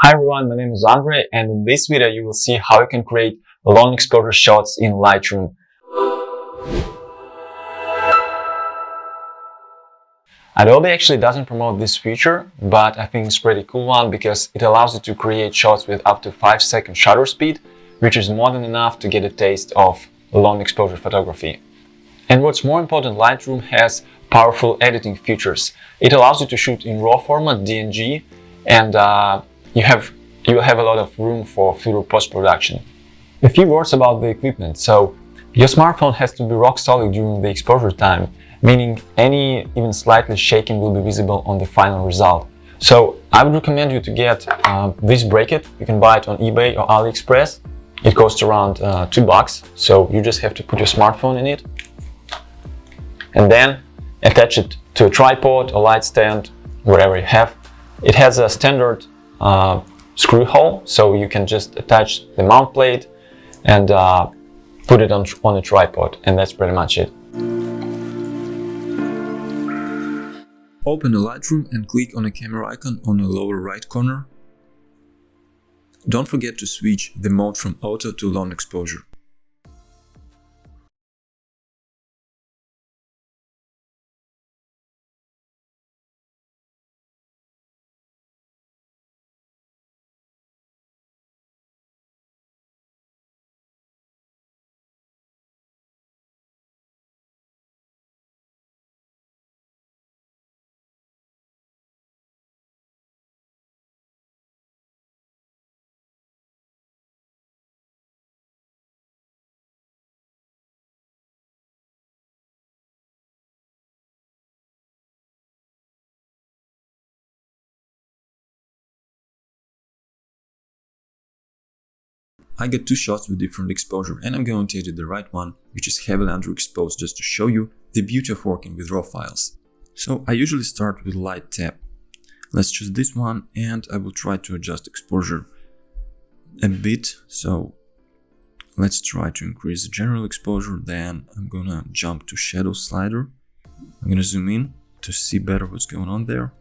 Hi everyone, my name is Andre, and in this video you will see how you can create long exposure shots in Lightroom. Adobe actually doesn't promote this feature, but I think it's a pretty cool one because it allows you to create shots with up to 5-second shutter speed, which is more than enough to get a taste of long exposure photography. And what's more important, Lightroom has powerful editing features. It allows you to shoot in RAW format, DNG, and you will have a lot of room for further post-production. A few words about the equipment. So your smartphone has to be rock solid during the exposure time, meaning any even slightly shaking will be visible on the final result. So I would recommend you to get this bracket. You can buy it on eBay or AliExpress. It costs around $2, so you just have to put your smartphone in it and then attach it to a tripod or light stand, wherever you have. It has a standard screw hole, so you can just attach the mount plate and put it on a tripod, and that's pretty much it. Open the Lightroom and click on the camera icon on the lower right corner. Don't forget to switch the mode from auto to long exposure. I got two shots with different exposure and I'm going to edit the right one, which is heavily underexposed, just to show you the beauty of working with RAW files. So I usually start with light tap. Let's choose this one and I will try to adjust exposure a bit. So let's try to increase the general exposure, then I'm gonna jump to shadow slider. I'm gonna zoom in to see better what's going on there.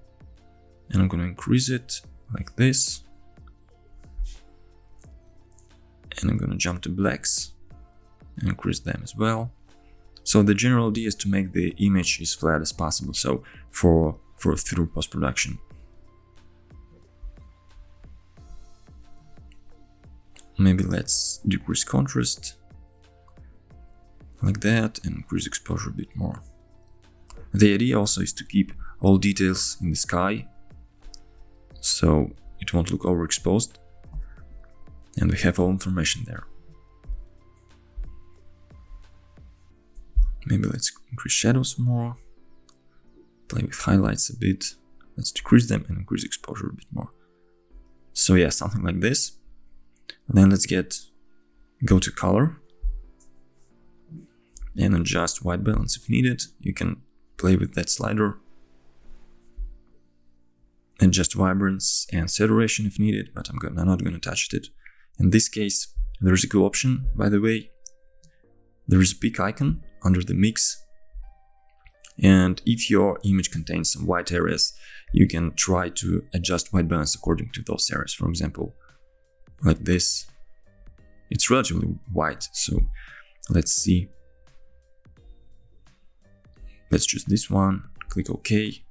And I'm gonna increase it like this. And I'm gonna jump to blacks and increase them as well. So the general idea is to make the image as flat as possible, so for through post-production. Maybe let's decrease contrast like that and increase exposure a bit more. The idea also is to keep all details in the sky, so it won't look overexposed. And we have all information there. Maybe let's increase shadows more, play with highlights a bit, let's decrease them and increase exposure a bit more. So yeah, something like this. And then let's go to color and adjust white balance if needed. You can play with that slider, adjust vibrance and saturation if needed, but I'm not going to touch it. In this case, there is a cool option, by the way. There is a peak icon under the mix, and if your image contains some white areas, you can try to adjust white balance according to those areas. For example, like this. It's relatively white, so let's see. Let's choose this one, click OK.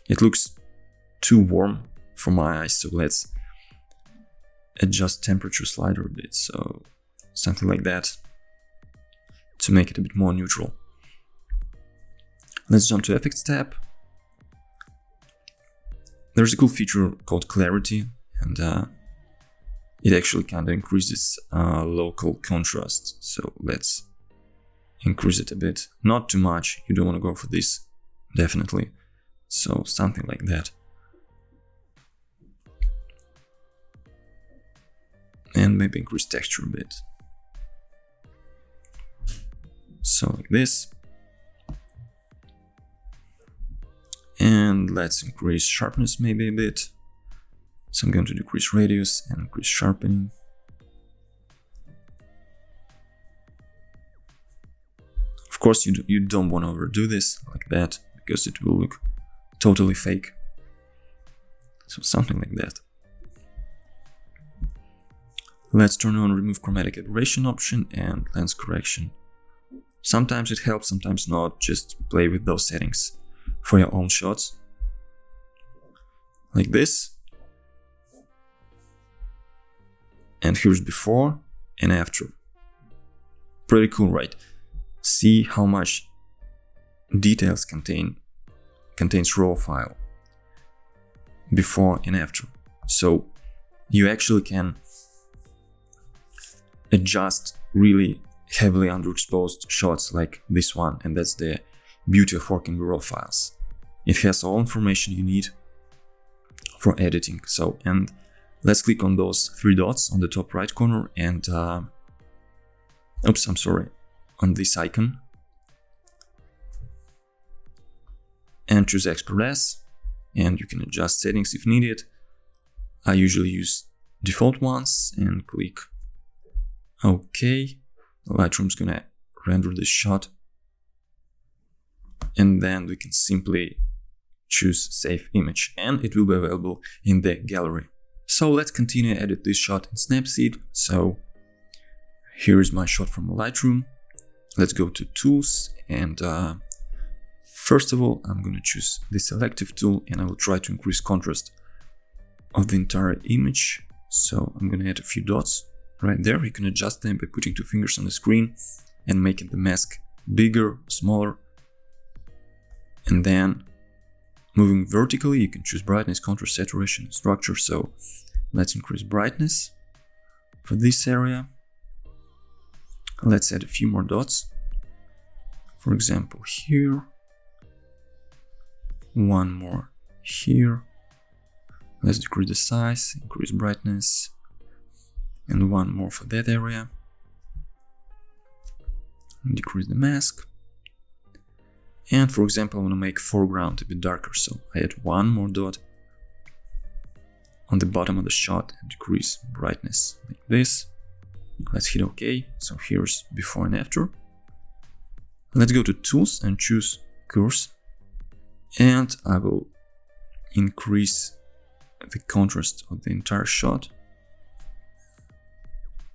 It looks too warm for my eyes, so let's adjust temperature slider a bit, so something like that, to make it a bit more neutral. Let's jump to Effects tab. There's a cool feature called Clarity, and it actually kind of increases local contrast, so let's increase it a bit. Not too much, you don't want to go for this, definitely, so something like that. And maybe increase texture a bit. So like this. And let's increase sharpness maybe a bit. So I'm going to decrease radius and increase sharpening. Of course, you don't want to overdo this like that, because it will look totally fake. So something like that. Let's turn on remove chromatic aberration option and lens correction. Sometimes it helps, sometimes not. Just play with those settings for your own shots. Like this. And here's before and after. Pretty cool, right? See how much details contains raw file before and after. So you actually can adjust really heavily underexposed shots like this one, and that's the beauty of working with raw files. It has all information you need for editing. So, and let's click on those three dots on the top right corner and on this icon and choose Export As, and you can adjust settings if needed. I usually use default ones and click OK. Lightroom's gonna render this shot, and then we can simply choose Save Image and it will be available in the gallery. So let's continue to edit this shot in Snapseed. So here's my shot from Lightroom. Let's go to Tools, and first of all, I'm gonna choose the Selective tool and I will try to increase contrast of the entire image. So I'm gonna add a few dots right there. You can adjust them by putting two fingers on the screen and making the mask bigger, smaller. And then moving vertically, you can choose brightness, contrast, saturation, and structure. So let's increase brightness for this area. Let's add a few more dots. For example, here. One more here. Let's decrease the size, increase brightness. And one more for that area. Decrease the mask. And for example, I want to make foreground a bit darker, so I add one more dot on the bottom of the shot and decrease brightness like this. Let's hit OK. So here's before and after. Let's go to Tools and choose Curves. And I will increase the contrast of the entire shot.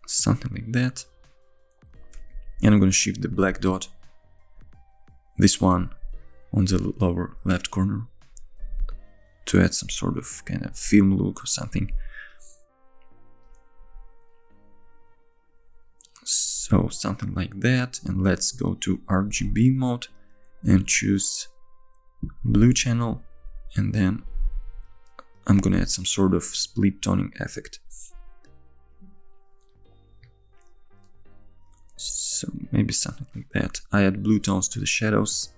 Something like that. And I'm going to shift the black dot, this one, on the lower left corner to add some sort of kind of film look or something. So something like that. And let's go to RGB mode and choose blue channel, and then I'm gonna add some sort of split toning effect. So maybe something like that. I add blue tones to the shadows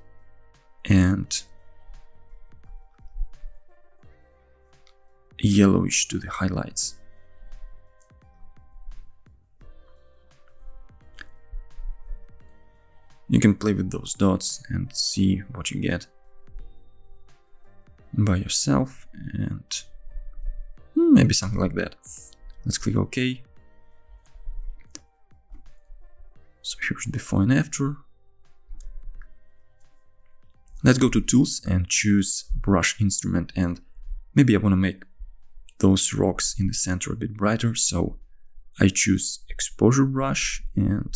and yellowish to the highlights. You can play with those dots and see what you get by yourself, and maybe something like that. Let's click OK. So here's before and after. Let's go to Tools and choose Brush Instrument, and maybe I want to make those rocks in the center a bit brighter, so I choose Exposure Brush and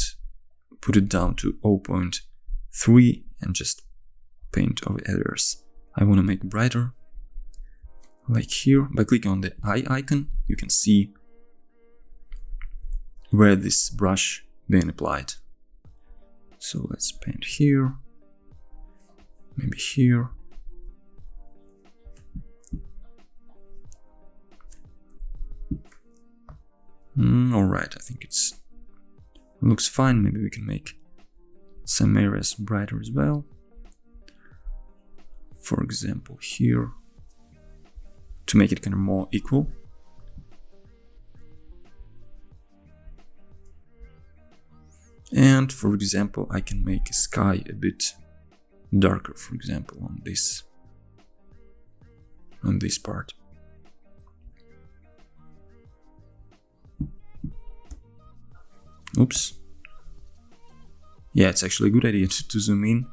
put it down to 0.3 and just paint over areas I want to make brighter. Like here, by clicking on the eye icon, you can see where this brush being applied. So let's paint here, maybe here. Alright, I think it looks fine. Maybe we can make some areas brighter as well. For example, here, to make it kind of more equal. And for example, I can make a sky a bit darker, for example, on this part. Oops. Yeah, it's actually a good idea to zoom in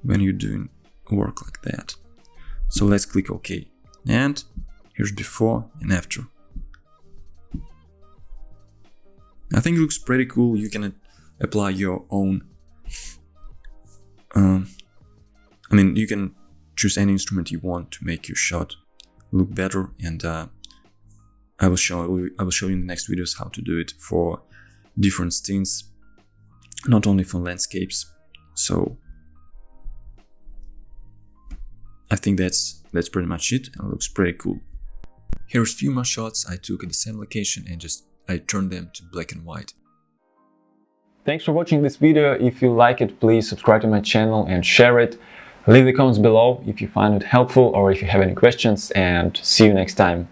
when you're doing work like that. So let's click OK. And here's before and after. I think it looks pretty cool. You can apply your own, you can choose any instrument you want to make your shot look better, and I will show you in the next videos how to do it for different scenes, not only for landscapes. So I think that's pretty much it, and it looks pretty cool. Here's a few more shots I took at the same location, and I turned them to black and white. Thanks for watching this video. If you like it, please subscribe to my channel and share it. Leave the comments below if you find it helpful or if you have any questions, and see you next time.